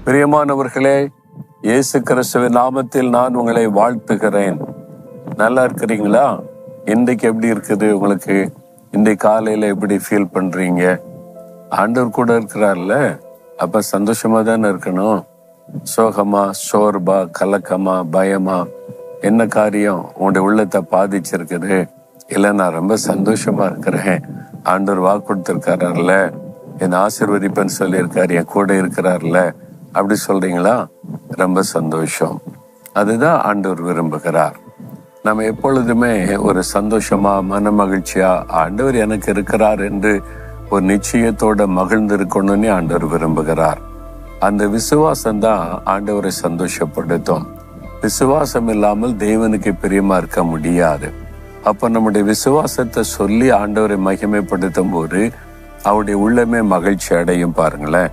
பிரியமானவர்களே, இயேசு கிறிஸ்துவின் நாமத்தில் நான் உங்களை வாழ்த்துகிறேன். நல்லா இருக்கிறீங்களா? இன்றைக்கு எப்படி இருக்குது உங்களுக்கு? இன்றைக்கு காலையில எப்படி ஃபீல் பண்றீங்க? ஆண்டவர் கூட இருக்கிறார்ல, அப்ப சந்தோஷமா தானே இருக்கணும். சோகமா, சோர்பா, கலக்கமா, பயமா, என்ன காரியம் உங்களுடைய உள்ளத்தை பாதிச்சிருக்குது? இல்லை, நான் ரொம்ப சந்தோஷமா இருக்கிறேன், ஆண்டவர் வாக்கு கொடுத்திருக்காருல்ல, என் ஆசீர்வதிப்பேன்னு சொல்லியிருக்காரு, என் கூட இருக்கிறார்ல, அப்படி சொல்றீங்களா? ரொம்ப சந்தோஷம். அதுதான் ஆண்டவர் விரும்புகிறார். நம்ம எப்பொழுதுமே ஒரு சந்தோஷமா, மன மகிழ்ச்சியா, ஆண்டவர் எனக்கு இருக்கிறார் என்று ஒரு நிச்சயத்தோட மகிழ்ந்து இருக்கணும்னு ஆண்டவர் விரும்புகிறார். அந்த விசுவாசம் தான் ஆண்டவரை சந்தோஷப்படுத்தும். விசுவாசம் இல்லாமல் தேவனுக்கு பிரியமா இருக்க முடியாது. அப்ப நம்முடைய விசுவாசத்தை சொல்லி ஆண்டவரை மகிமைப்படுத்தும் போது அவருடைய உள்ளமே மகிழ்ச்சி அடையும். பாருங்களேன்,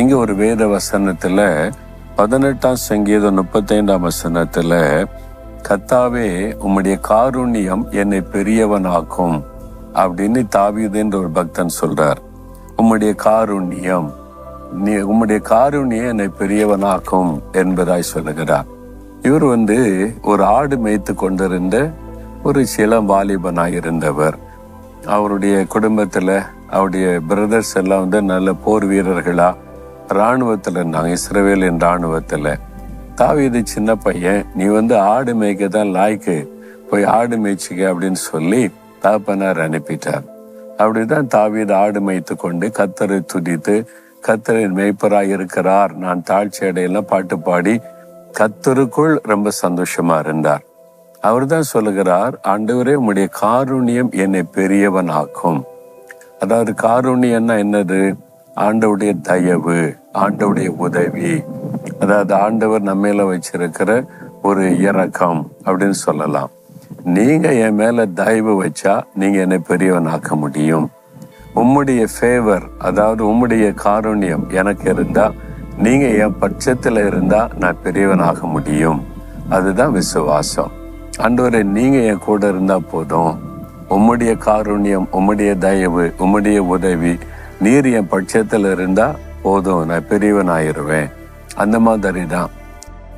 இங்க ஒரு வேத வசனத்துல 18ஆம் சங்கீதம் 35ஆம் வசனத்துல, கர்த்தாவே உம்முடைய காருண்யம் என்னை பெரியவனாக்கும் அப்படின்னு தாவீதுன்ற ஒரு பக்தன் சொல்றார். உம்முடைய காருண்யம் என்னை பெரியவனாக்கும் என்பதாய் சொல்லுகிறார். இவர் ஒரு ஆடு மேய்த்து கொண்டிருந்த ஒரு இளம் வாலிபனாய் இருந்தவர். அவருடைய குடும்பத்துல அவருடைய பிரதர்ஸ் எல்லாம் நல்ல போர் வீரர்களா இராணுவத்துல இருந்தாங்க, இஸ்ரவேலின் இராணுவத்துல. தாவீது சின்ன பையன், நீ ஆடு மேய்க்க தான் லாய்க்கு, போய் ஆடு மேய்ச்சிக்க அப்படின்னு சொல்லி தகப்பனார் அனுப்பிட்டார். அப்படிதான் தாவீது ஆடு மேய்த்து கொண்டு கர்த்தரை துதித்து, கர்த்தரின் மேய்ப்பராய் இருக்கிறார், நான் தாழ்ச்சி அடையெல்லாம் பாட்டு பாடி கர்த்தருக்குள் ரொம்ப சந்தோஷமா இருந்தார். அவர் தான் சொல்லுகிறார், ஆண்டவரே உம்முடைய காருண்யம் என்னை பெரியவன் ஆக்கும். அதாவது காருண்யம்னா என்னது? ஆண்டவுடைய தயவு, ஆண்டவுடைய உதவி, அதாவது ஆண்டவர் நம்மையில வச்சிருக்கிற ஒரு இரக்கம் அப்படின்னு சொல்லலாம். நீங்க என் மேல தயவு வச்சா நீங்க என்னை பெரியவனாக்க முடியும். உம்முடைய ஃபேவர், அதாவது உம்முடைய காருண்யம் எனக்கு இருந்தா, நீங்க என் பட்சத்துல இருந்தா நான் பெரியவனாக முடியும். அதுதான் விசுவாசம். ஆண்டவரே, நீங்க என் கூட இருந்தா போதும், உம்முடைய காருண்யம், உம்முடைய தயவு, உம்முடைய உதவி, நீர் என் பட்சத்துல இருந்தா போதும், நான் பெரியவனாயிருவேன். அந்த மாதிரி தான்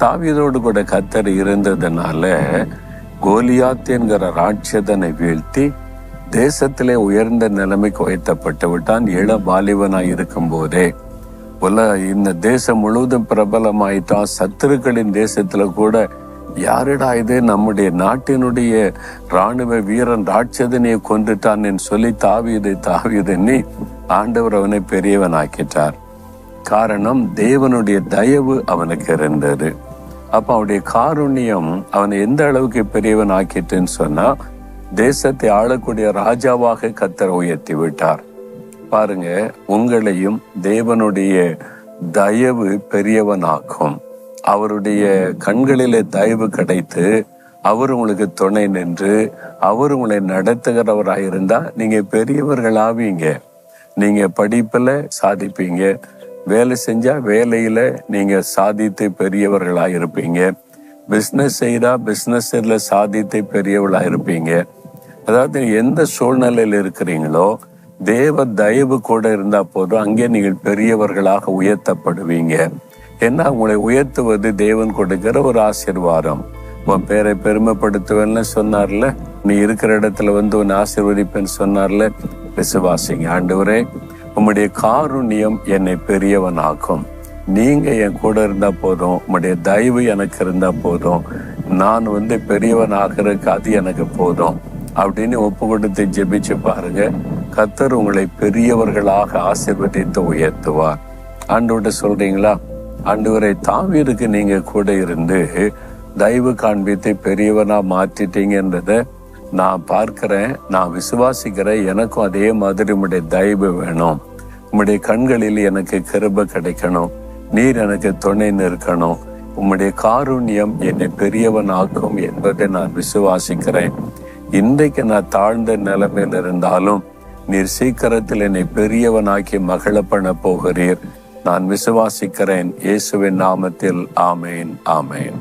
தாவீதோடு கூட கர்த்தர் இருந்ததுனால கோலியாத் என்கிற ராட்சதனை வீழ்த்தி தேசத்திலே உயர்ந்த நிலைமைக்கு உயர்த்தப்பட்டு விட்டான். இளம் வாலிபனாய் இருக்கும் போதே இந்த தேசம் முழுவதும் பிரபலமாயிட்டான். சத்துருக்களின் தேசத்துல கூட, யாரிடா இது, நம்முடைய நாட்டினுடைய இராணுவ வீரன் ராட்சதனையை கொண்டுட்டான் என்று சொல்லி தாவீது ஆண்டவர் அவனை பெரியவன் ஆக்கிட்டார். காரணம், தேவனுடைய தயவு அவனுக்கு இருந்தது. அப்ப அவனுடைய காருண்யம் அவனை எந்த அளவுக்கு பெரியவன் ஆக்கிட்டுன்னு சொன்னா, தேசத்தை ஆளக்கூடிய ராஜாவாக கர்த்தர் உயர்த்தி விட்டார். பாருங்க, உங்களையும் தேவனுடைய தயவு பெரியவனாக்கும். அவருடைய கண்களிலே தயவு கிடைத்து அவர் உங்களுக்கு துணை நின்று அவர் உங்களை நடத்துகிறவராயிருந்தா நீங்க பெரியவர்கள் ஆவீங்க. நீங்க படிப்புல சாதிப்பீங்க, வேலை செஞ்சா வேலையில நீங்க சாதித்து பெரியவர்களாயிருப்பீங்க, பிசினஸ் செய்தா பிசினஸ்ல சாதித்து பெரியவர்களாயிருப்பீங்க. அதாவது எந்த சூழ்நிலையில இருக்கிறீங்களோ தேவ தயவு கூட இருந்தா போதும், அங்கே நீங்கள் பெரியவர்களாக உயர்த்தப்படுவீங்க. ஏன்னா உங்களை உயர்த்துவது தேவன் கொடுக்கிற ஒரு ஆசீர்வாதம். உன் பேரை பெருமைப்படுத்துவேன்னு சொன்னார்ல, நீ இருக்கிற இடத்துல உன்னை ஆசீர்வதிப்பேன்னு சொன்னார்ல. விசுவாசிங்க, ஆண்டவரே உம்முடைய காருண்யம் என்னை பெரியவன் ஆக்கும். நீங்க என் கூட இருந்தா போதும், உம்முடைய தயவு எனக்கு இருந்தா போதும், நான் பெரியவன் ஆகிறதுக்கு அது எனக்கு போதும் அப்படின்னு ஒப்பு கொடுத்து ஜெபிச்சு பாருங்க. கர்த்தர் உங்களை பெரியவர்களாக ஆசீர்வதித்து உயர்த்துவார். ஆண்டவர்கிட்ட சொல்றீங்களா, ஆண்டவரை தாவீதுக்கு நீங்க கூட இருந்து தயவு காண்பித்து பெரியவனா மாற்றிட்டீங்கன்றத நான் பார்க்கிறேன், நான் விசுவாசிக்கிறேன். எனக்கும் அதே மாதிரி உம்முடைய தயவு வேணும், உம்முடைய கண்களில் எனக்கு கிருபை கிடைக்கணும், நீர் எனக்கு துணை நிற்கணும், உம்முடைய காருண்யம் என்னை பெரியவன் ஆக்கும் என்பதை நான் விசுவாசிக்கிறேன். இன்றைக்கு நான் தாழ்ந்த நிலைமையில் இருந்தாலும் நீர் சீக்கிரத்தில் என்னை பெரியவனாக்கி மகிழ பண்ண போகிறீர். நான் விசுவாசிக்கிறேன். இயேசுவின் நாமத்தில் ஆமேன், ஆமேன்.